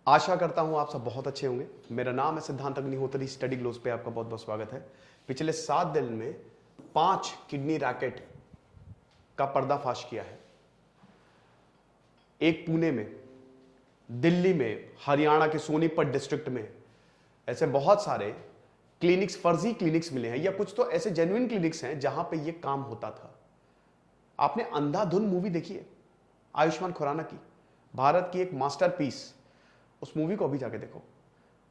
आशा करता हूं आप सब बहुत अच्छे होंगे। मेरा नाम है सिद्धांत अग्निहोत्री। स्टडी ग्लोस पे आपका बहुत बहुत स्वागत है। पिछले 7 दिन में 5 किडनी रैकेट का पर्दाफाश किया है। एक पुणे में, दिल्ली में, हरियाणा के सोनीपत डिस्ट्रिक्ट में ऐसे बहुत सारे क्लिनिक्स, फर्जी क्लिनिक्स मिले हैं, या कुछ तो ऐसे जेन्युइन क्लिनिक्स हैं जहां पे ये काम होता था। आपने अंधाधुन मूवी देखी है आयुष्मान खुराना की, भारत की एक मास्टरपीस। उस मूवी को अभी जाके देखो।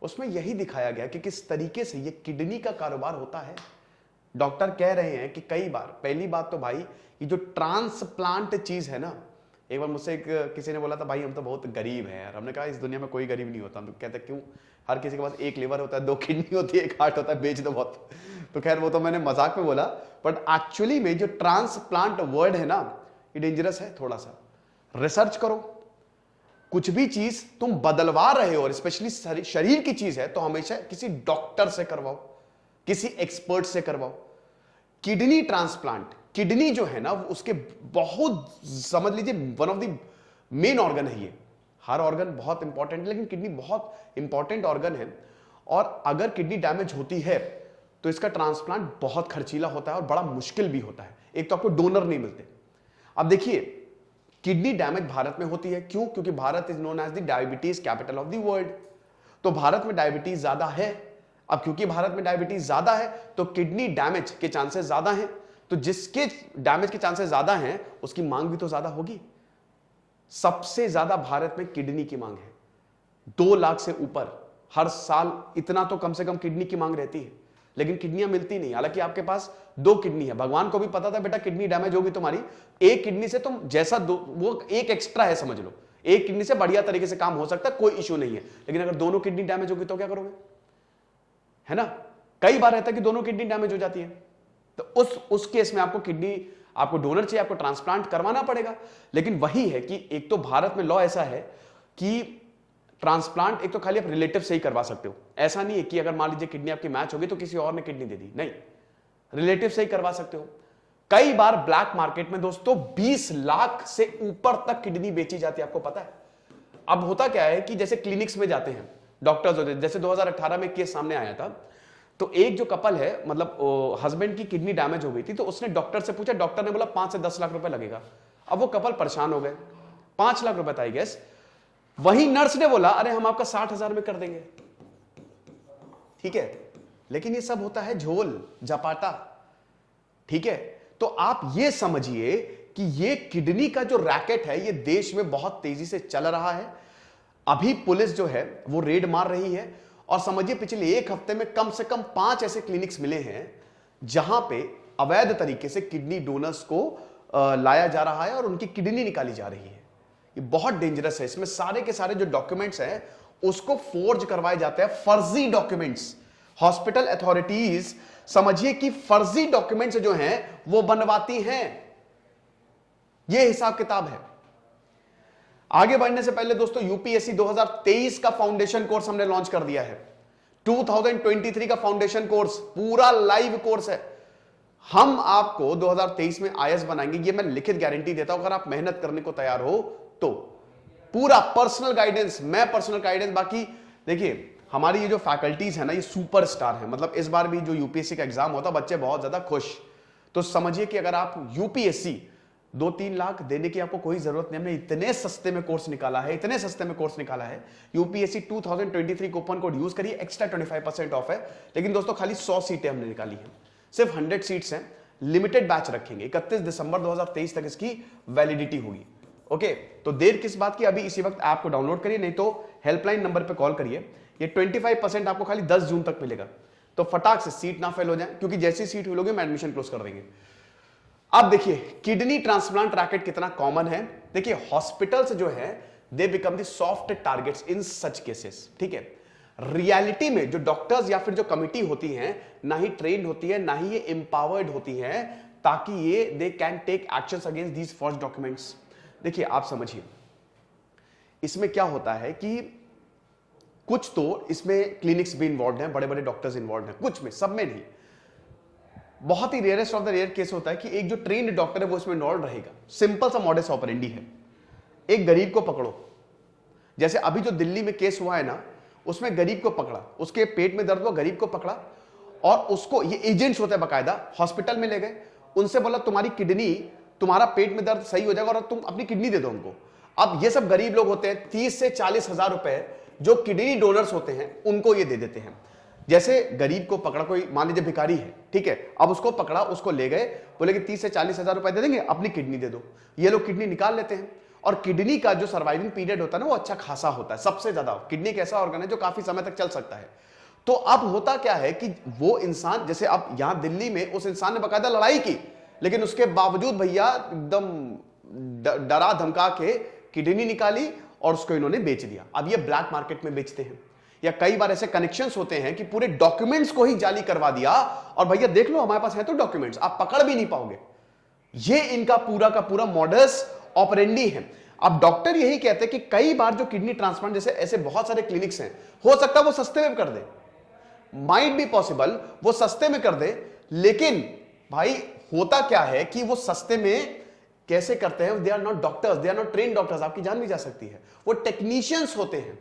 उसमें यही दिखाया गया कि किस तरीके से ये किडनी का कारोबार होता है। डॉक्टर कह रहे हैं कि कई बार, पहली बात तो भाई ये जो ट्रांसप्लांट चीज है ना, एक बार मुझसे किसी ने बोला था भाई हम तो बहुत गरीब हैं यार। हमने कहा इस दुनिया में कोई गरीब नहीं होता। हम तो कहते क्यों, हर किसी के पास एक लिवर होता है, 2 किडनी होती है, 1 हार्ट होता है, बेच दो बहुत। तो खैर वो तो मैंने मजाक में बोला, बट एक्चुअली में जो ट्रांसप्लांट वर्ड है ना, ये डेंजरस है। थोड़ा सा रिसर्च करो। कुछ भी चीज तुम बदलवा रहे हो और स्पेशली शरीर की चीज है तो हमेशा किसी डॉक्टर से करवाओ, किसी एक्सपर्ट से करवाओ। किडनी ट्रांसप्लांट, किडनी जो है ना उसके बहुत, समझ लीजिए one of the main organ है ये। हर ऑर्गन बहुत इंपॉर्टेंट है लेकिन किडनी बहुत इंपॉर्टेंट ऑर्गन है। और अगर किडनी डैमेज होती है तो इसका ट्रांसप्लांट बहुत खर्चीला होता है और बड़ा मुश्किल भी होता है। एक तो आपको डोनर नहीं मिलते। अब देखिए, किडनी डैमेज भारत में होती है। क्यों? क्योंकि Bharat is known as the diabetes capital of the world. तो भारत में डायबिटीज ज्यादा है। अब क्योंकि भारत में डायबिटीज ज्यादा है तो किडनी डैमेज के चांसेस ज्यादा हैं। तो जिसके डैमेज के चांसेस ज्यादा हैं उसकी मांग भी तो ज्यादा होगी। सबसे ज्यादा भारत में किडनी की मांग है, 2 लाख से ऊपर हर साल। इतना तो कम से कम किडनी की मांग रहती है, लेकिन किडनियां मिलती नहीं। हालांकि आपके पास 2 किडनी है, भगवान को भी पता था बेटा किडनी डैमेज होगी तुम्हारी, 1 किडनी से तुम जैसा वो 1 एक्स्ट्रा है समझ लो। 1 किडनी से बढ़िया तरीके से काम हो सकता है, कोई इश्यू नहीं है। लेकिन अगर दोनों किडनी डैमेज होगी तो क्या करोगे? है ना, कई बार रहता है कि दोनों किडनी डैमेज हो जाती है। तो उस केस में आपको किडनी, आपको डोनर चाहिए, आपको ट्रांसप्लांट करवाना पड़ेगा। लेकिन वही है कि एक तो भारत में लॉ ऐसा है कि ट्रांसप्लांट एक तो खाली आप रिलेटिव से ही करवा सकते हो। ऐसा नहीं है कि अगर मान लीजिए किडनी आपकी मैच होगी तो किसी और ने किडनी दे दी, नहीं, रिलेटिव से ही करवा सकते हो। कई बार ब्लैक मार्केट में दोस्तों 20 लाख से ऊपर तक किडनी बेची जाती है, आपको पता है। अब होता क्या है कि जैसे क्लिनिक्स में जाते हैं डॉक्टर्स होते हैं, जैसे 2018 में केस सामने आया था। तो एक जो कपल है, मतलब हस्बैंड की किडनी डैमेज हो गई थी, तो उसने डॉक्टर से पूछा, डॉक्टर ने बोला 5 से 10 लाख रुपए लगेगा। अब वो कपल परेशान हो गए, 5 लाख रुपए था आई गेस। वही नर्स ने बोला अरे हम आपका 60,000 में कर देंगे। ठीक है, लेकिन ये सब होता है झोल झपाटा। ठीक है, तो आप ये समझिए कि ये किडनी का जो रैकेट है ये देश में बहुत तेजी से चल रहा है। अभी पुलिस जो है वो रेड मार रही है और समझिए पिछले 1 हफ्ते में कम से कम 5 ऐसे क्लिनिक्स मिले हैं जहां पे अवैध तरीके से किडनी डोनर्स को लाया जा रहा है और उनकी किडनी निकाली जा रही है। ये बहुत डेंजरस है। इसमें सारे के सारे जो डॉक्यूमेंट्स हैं उसको फोर्ज करवाए जाते हैं, फर्जी डॉक्यूमेंट्स। हॉस्पिटल अथॉरिटीज समझिए कि फर्जी डॉक्यूमेंट्स जो हैं वो बनवाती हैं। ये हिसाब किताब है। आगे बढ़ने से पहले दोस्तों यूपीएससी 2023 का फाउंडेशन कोर्स हमने लॉन्च कर दिया है। 2023 का फाउंडेशन कोर्स पूरा लाइव कोर्स है। हम आपको 2023 में आईएएस बनाएंगे, ये मैं लिखित गारंटी देता हूं। अगर आप मेहनत करने को तैयार हो तो पूरा पर्सनल गाइडेंस, मैं पर्सनल गाइडेंस। बाकी देखिए हमारी ये जो फैकल्टीज है ना ये सुपरस्टार है। मतलब इस बार भी जो यूपीएससी का एग्जाम होता बच्चे बहुत ज्यादा खुश। तो समझिए कि अगर आप यूपीएससी 2-3 लाख देने की आपको कोई जरूरत नहीं। हमने इतने सस्ते में कोर्स निकाला है, इतने सस्ते में कोर्स निकाला है। यूपीएससी 2023 कूपन कोड यूज करिए, एक्स्ट्रा 25% ऑफ है। लेकिन दोस्तों खाली 100 सीटें हमने निकाली हैं, सिर्फ 100 सीट्स हैं। लिमिटेड बैच रखेंगे, 31 दिसंबर 2023 तक इसकी वैलिडिटी होगी। ओके, तो देर किस बात की, अभी इसी वक्त ऐप को डाउनलोड करिए, नहीं तो हेल्पलाइन नंबर पे कॉल करिए। ये 25% आपको खाली 10 जून तक मिलेगा। तो फटाक से सीट ना फेल हो जाए, क्योंकि जैसी सीट फिल होगी मैं एडमिशन क्लोज कर देंगे। अब देखिए किडनी ट्रांसप्लांट रैकेट कितना कॉमन है। देखिए हॉस्पिटल्स जो है they become the soft targets in such cases. ठीक है, रियलिटी में जो डॉक्टर्स या फिर जो कमिटी होती हैं ना ही ट्रेन होती है, ना ही ये एम्पावर्ड होती हैं ताकि ये they can take actions against these false documents. देखिए आप समझिए इसमें क्या होता है कि कुछ तो इसमें क्लिनिक्स भी इन्वॉल्व हैं, बड़े बड़े डॉक्टर्स इन्वॉल्व हैं, कुछ में, सब में नहीं। बहुत ही rarest of the rare case होता है कि एक जो ट्रेन्ड डॉक्टर है वो इसमें इन्वॉल्व रहेगा। सिंपल सा मॉडस ऑपरेंडी है, एक गरीब को पकड़ो, जैसे अभी जो दिल्ली में केस हुआ है ना, उसमें गरीब को पकड़ा, उसके पेट में दर्द हुआ, गरीब को पकड़ा और उसको, ये एजेंट्स होते हैं बकायदा, हॉस्पिटल में ले गए, उनसे बोला तुम्हारी किडनी, तुम्हारा पेट में दर्द सही हो जाएगा और तुम अपनी किडनी दे दो उनको। अब ये सब गरीब लोग होते हैं, 30 से 40 हजार रुपए जो किडनी डोनर्स होते हैं उनको ये दे देते हैं। जैसे गरीब को पकड़ा, कोई मान लीजिए भिखारी है, ठीक है, अब उसको पकड़ा, उसको ले गए, बोले कि 30 से 40 हजार रुपए दे देंगे, अपनी किडनी दे दो। ये लोग किडनी निकाल लेते हैं और किडनी का जो सर्वाइविंग पीरियड होता है ना वो अच्छा खासा होता है, सबसे ज्यादा। किडनी एक ऐसा ऑर्गन है जो काफी समय तक चल सकता है। तो अब होता क्या है कि वो इंसान, जैसे अब यहां दिल्ली में उस इंसान ने बकायदा लड़ाई की, लेकिन उसके बावजूद भैया एकदम डरा धमका के किडनी निकाली और उसको इन्होंने बेच दिया। अब ये ब्लैक मार्केट में बेचते हैं, या कई बार ऐसे कनेक्शंस होते हैं कि पूरे डॉक्यूमेंट्स को ही जाली करवा दिया और भैया देख लो हमारे पास है तो डॉक्यूमेंट्स, आप पकड़ भी नहीं पाओगे। ये इनका पूरा का पूरा मॉडस ऑपरेंडी है। अब डॉक्टर यही कहते हैं कि कई बार जो किडनी ट्रांसप्लांट जैसे ऐसे बहुत सारे क्लिनिक्स हैं, हो सकता है वो सस्ते में कर दे, माइट बी पॉसिबल वो सस्ते में कर दे, लेकिन भाई होता क्या है कि वो सस्ते में कैसे करते हैं, they are not doctors, they are not train doctors, आपकी जान भी जा सकती है, वो टेक्नीशियंस होते हैं,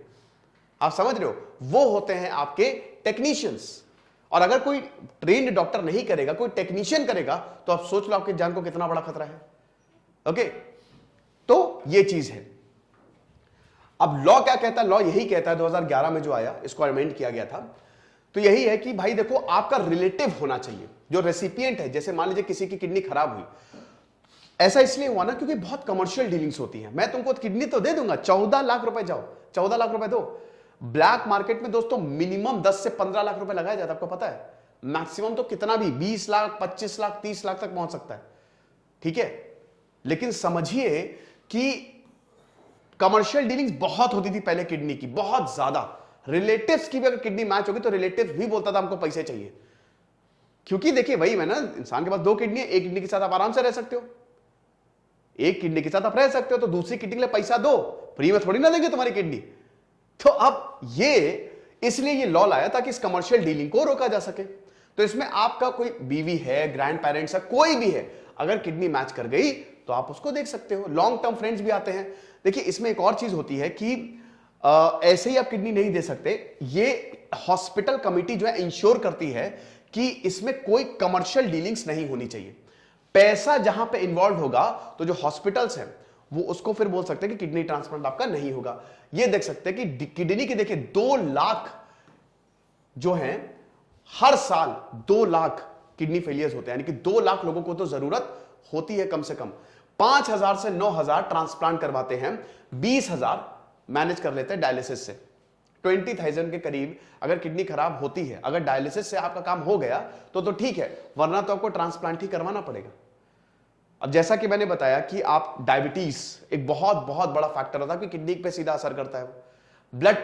आप समझ रहे हो, वो होते हैं आपके टेक्नीशियंस। और अगर कोई ट्रेन्ड डॉक्टर नहीं करेगा, कोई टेक्नीशियन करेगा, तो आप सोच लो आपकी जान को कितना बड़ा खतरा है। ओके, तो ये चीज है। अब लॉ क्या कहता है, लॉ यही कहता है 2011 में जो आया, इसको अमेंड किया गया था, तो यही है कि भाई देखो आपका रिलेटिव होना चाहिए जो रेसिपिएंट है। जैसे मान लीजिए किसी की किडनी खराब हुई, ऐसा इसलिए हुआ ना क्योंकि बहुत कमर्शियल डीलिंग्स होती हैं। मैं तुमको किडनी तो दे दूंगा, 14 लाख रुपए, जाओ 14 लाख रुपए दो। ब्लैक मार्केट में दोस्तों मिनिमम 10 से 15 लाख रुपए लगाया जाता है, आपको पता है, मैक्सिमम तो कितना भी 20 लाख 25 लाख 30 लाख तक पहुंच सकता है, ठीक है। लेकिन समझिए कि कमर्शियल डीलिंग्स बहुत होती थी पहले किडनी की, बहुत ज्यादा। रिलेटिव्स की भी अगर किडनी मैच होगी तो रिलेटिव भी बोलता था हमको पैसे चाहिए, क्योंकि देखिए वही मैं ना, इंसान के पास 2 किडनी है, एक किडनी के साथ आप आराम से रह सकते हो, एक किडनी के साथ आप रह सकते हो, तो दूसरी किडनी के लिए पैसा दो, फ्री में थोड़ी ना देंगे तुम्हारी किडनी। तो अब ये इसलिए ये लॉ लाया ताकि इस कमर्शियल डीलिंग को रोका जा सके। तो इसमें आपका कोई बीवी है, ग्रैंड पेरेंट्स है, कोई भी है, अगर किडनी मैच कर गई तो आप उसको देख सकते हो। लॉन्ग टर्म फ्रेंड्स भी आते हैं। देखिए इसमें एक और चीज होती है कि ऐसे ही आप किडनी नहीं दे सकते, ये हॉस्पिटल कमिटी जो है इंश्योर करती है कि इसमें कोई कमर्शियल डीलिंग्स नहीं होनी चाहिए। पैसा जहां पे इन्वॉल्व होगा तो जो हॉस्पिटल्स हैं वो उसको फिर बोल सकते हैं कि किडनी ट्रांसप्लांट आपका नहीं होगा। ये देख सकते हैं कि किडनी की देखिए 2 लाख जो हैं, हर साल 2 लाख किडनी फेलियर्स होते हैं, यानी कि 2 लाख लोगों को तो जरूरत होती है कम से कम। 5,000 से 9,000 ट्रांसप्लांट करवाते हैं, 20,000 मैनेज कर लेते हैं डायलिसिस से। 20,000 के करीब अगर किडनी खराब होती है, अगर डायलिसिस से आपका काम हो गया तो ठीक है, वरना तो आपको ट्रांसप्लांट ही करवाना पड़ेगा। अब जैसा कि मैंने बताया कि आप डायबिटीज एक बहुत बहुत बड़ा फैक्टर होता है कि किडनी पे सीधा असर करता है। ब्लड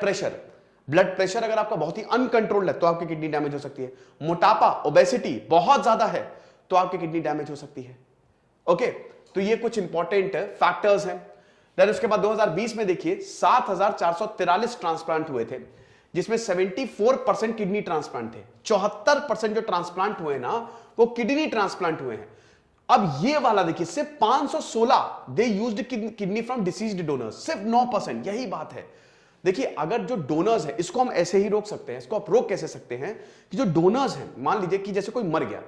प्रेशर अगर आपका बहुत ही अनकंट्रोल्ड है तो आपकी किडनी डैमेज हो सकती है। मोटापा, ओबेसिटी बहुत ज्यादा है तो आपकी किडनी डैमेज हो सकती है। ओके, तो ये कुछ इंपॉर्टेंट फैक्टर्स हैं। देन उसके बाद 2020 में देखिए 7,443 ट्रांसप्लांट हुए थे, जिसमें 74% किडनी ट्रांसप्लांट थे। 74% जो ट्रांसप्लांट हुए ना वो किडनी ट्रांसप्लांट हुए हैं। अब ये वाला देखिए सिर्फ 516 they used kidney from deceased donors, सिर्फ 9%। यही बात है। देखिए अगर जो डोनर्स है, इसको हम ऐसे ही रोक सकते हैं। इसको आप रोक कैसे सकते हैं कि जो डोनर्स हैं, मान लीजिए कि जैसे कोई मर गया,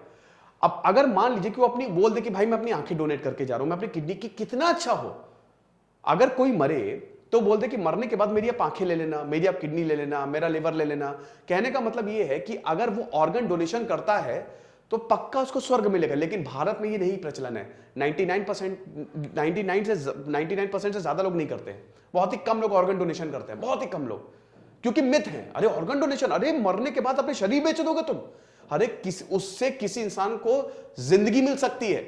अब अगर मान लीजिए कि वो अपनी बोल दे कि भाई मैं अपनी आंखें डोनेट करके जा रहा हूं, मैं अपनी किडनी की, कितना अच्छा हो। अगर कोई मरे तो बोल दे कि मरने के बाद मेरी आप आंखें ले लेना, मेरी आप किडनी ले लेना, मेरा लिवर ले लेना। कहने का मतलब ये है कि अगर वो ऑर्गन डोनेशन करता है तो पक्का उसको स्वर्ग मिलेगा। लेकिन भारत में ये नहीं प्रचलन है। 99% से ज्यादा लोग नहीं करते हैं। बहुत ही कम लोग ऑर्गन डोनेशन करते हैं, बहुत ही कम लोग, क्योंकि मिथ है। अरे ऑर्गन डोनेशन, अरे मरने के बाद अपने शरीर बेच दोगे तुम, अरे उससे किसी इंसान को जिंदगी मिल सकती है।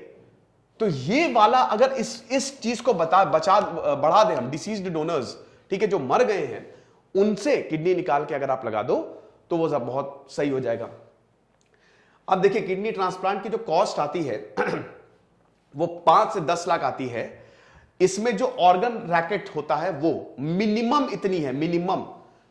तो ये वाला अगर इस चीज को बढ़ा दे हम, डिसीज्ड डोनर्स, ठीक है, जो मर गए हैं, उनसे किडनी निकाल के अगर आप लगा दो तो वो बहुत सही हो जाएगा। अब देखिए किडनी ट्रांसप्लांट की जो कॉस्ट आती है वो 5 से 10 लाख आती है। इसमें जो ऑर्गन रैकेट होता है वो मिनिमम इतनी है, मिनिमम।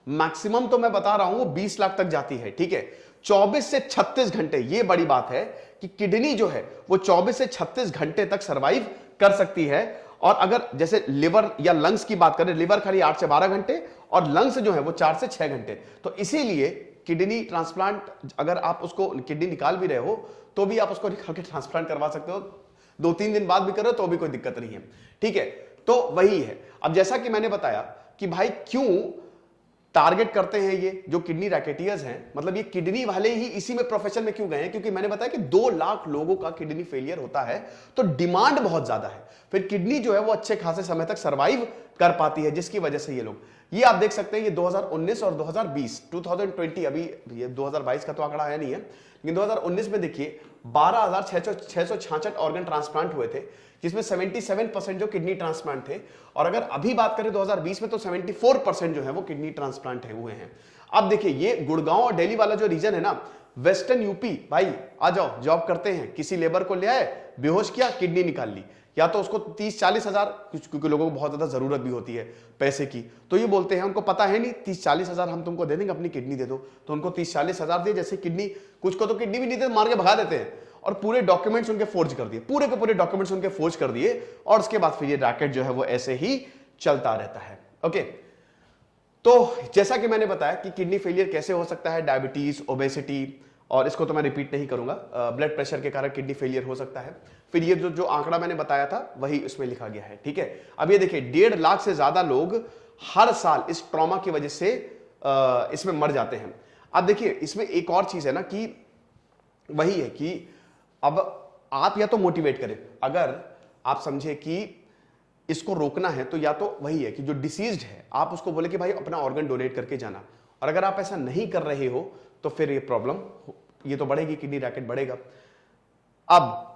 मैक्सिमम तो मैं बता रहा हूं वो 20 लाख तक जाती है, ठीक है। 24 से 36 घंटे, ये बड़ी बात है कि किडनी जो है वो 24 से 36 घंटे तक सरवाइव कर सकती है। और अगर जैसे लिवर या लंग्स की बात करें, लिवर खाली 8 से 12 घंटे और लंग्स जो है वो 4 से 6 घंटे। तो इसीलिए किडनी ट्रांसप्लांट, अगर आप उसको किडनी निकाल भी रहे हो तो भी आप उसको निकाल के ट्रांसप्लांट करवा सकते हो, 2-3 दिन बाद भी करो तो भी कोई दिक्कत नहीं है, ठीक है। तो वही है। अब जैसा कि मैंने बताया कि भाई क्यों टारगेट करते हैं ये जो किडनी रैकेटियर्स हैं, मतलब ये किडनी वाले ही इसी में प्रोफेशन में क्यों गए हैं, क्योंकि मैंने बताया कि 2 लाख लोगों का किडनी फेलियर होता है, तो डिमांड बहुत ज्यादा है। फिर किडनी जो है वो अच्छे खासे समय तक सर्वाइव कर पाती है, जिसकी वजह से ये लोग, ये आप देख सकते हैं, ये 2019 और 2020 अभी ये 2022 का तो आंकड़ा आया नहीं है, लेकिन 2019 में देखिए 12,666 ऑर्गन ट्रांसप्लांट हुए थे, जिसमें 77% जो किडनी ट्रांसप्लांट थे। और अगर अभी बात करें 2020 में तो 74% जो है वो किडनी ट्रांसप्लांट हुए हैं। अब देखिए ये गुड़गांव और दिल्ली वाला जो रीजन है ना, वेस्टर्न यूपी, भाई आ जाओ जॉब करते हैं, किसी लेबर को ले आए, बेहोश किया, किडनी निकाल ली, या तो उसको 30-40 हजार, क्योंकि लोगों को बहुत ज्यादा जरूरत भी होती है पैसे की, तो ये बोलते हैं, उनको पता है नहीं 30-40 हजार हम तुमको दे देंगे, अपनी किडनी दे दो, तो उनको 30-40 हजार दिए, जैसे किडनी, कुछ को तो किडनी भी नहीं देते, मार के भगा देते हैं, और पूरे डॉक्यूमेंट्स उनके फोर्ज कर दिए, पूरे के पूरे डॉक्यूमेंट्स उनके फोर्ज कर दिए, और उसके बाद फिर ये रैकेट जो है वो ऐसे ही चलता रहता है। ओके, तो जैसा कि मैंने बताया कि किडनी फेलियर कैसे हो सकता है, डायबिटीज, ओबेसिटी, और इसको तो मैं रिपीट नहीं करूंगा, ब्लड प्रेशर के कारण किडनी फेलियर हो सकता है। फिर ये जो आंकड़ा मैंने बताया था वही उसमें लिखा गया है, ठीक है। अब ये देखिए 1.5 लाख से ज्यादा लोग हर साल इस ट्रॉमा की वजह से इसमें मर जाते हैं। अब देखिए इसमें एक और चीज है ना, कि वही है कि अब आप या तो मोटिवेट करें, अगर आप समझे कि इसको रोकना है तो या तो वही है कि जो डिसीज्ड है आप उसको बोले कि भाई अपना ऑर्गन डोनेट करके जाना, और अगर आप ऐसा नहीं कर रहे हो तो फिर ये प्रॉब्लम ये तो बढ़ेगी, किडनी रैकेट बढ़ेगा। अब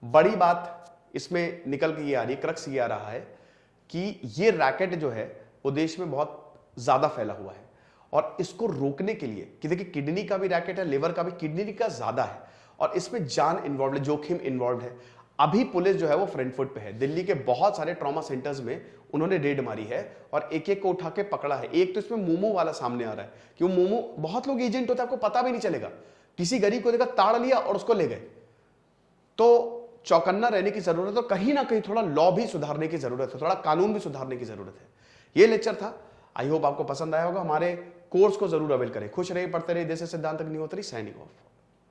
बड़ी बात इसमें निकल के ये आ रही है, क्रक्स ये आ रहा है कि ये रैकेट जो है वो देश में बहुत ज्यादा फैला हुआ है, और इसको रोकने के लिए, कि देखिए किडनी का भी रैकेट है, लिवर का भी, किडनी का ज्यादा है, और इसमें जान इन्वॉल्व है, जोखिम इन्वॉल्व है। अभी पुलिस जो है वो फ्रंट फुट पे है, दिल्ली के बहुत सारे ट्रॉमा सेंटर्स में उन्होंने रेड मारी है और एक एक को उठा के पकड़ा है। एक तो इसमें मोमो वाला सामने आ रहा है कि वो मोमो, बहुत लोग एजेंट होते हैं, आपको पता भी नहीं चलेगा, किसी गरीब को देखा ताड़ लिया और उसको ले गए। तो चौकन्ना रहने की जरूरत है, तो कहीं ना कहीं थोड़ा लॉ भी सुधारने की जरूरत है, थोड़ा कानून भी सुधारने की जरूरत है। ये लेक्चर था, आई होप आपको पसंद आया होगा। हमारे कोर्स को जरूर अवेल करें। खुश रहिए, पढ़ते रहिए। दिस इज सिद्धांत अग्निहोत्री, साइनिंग ऑफ।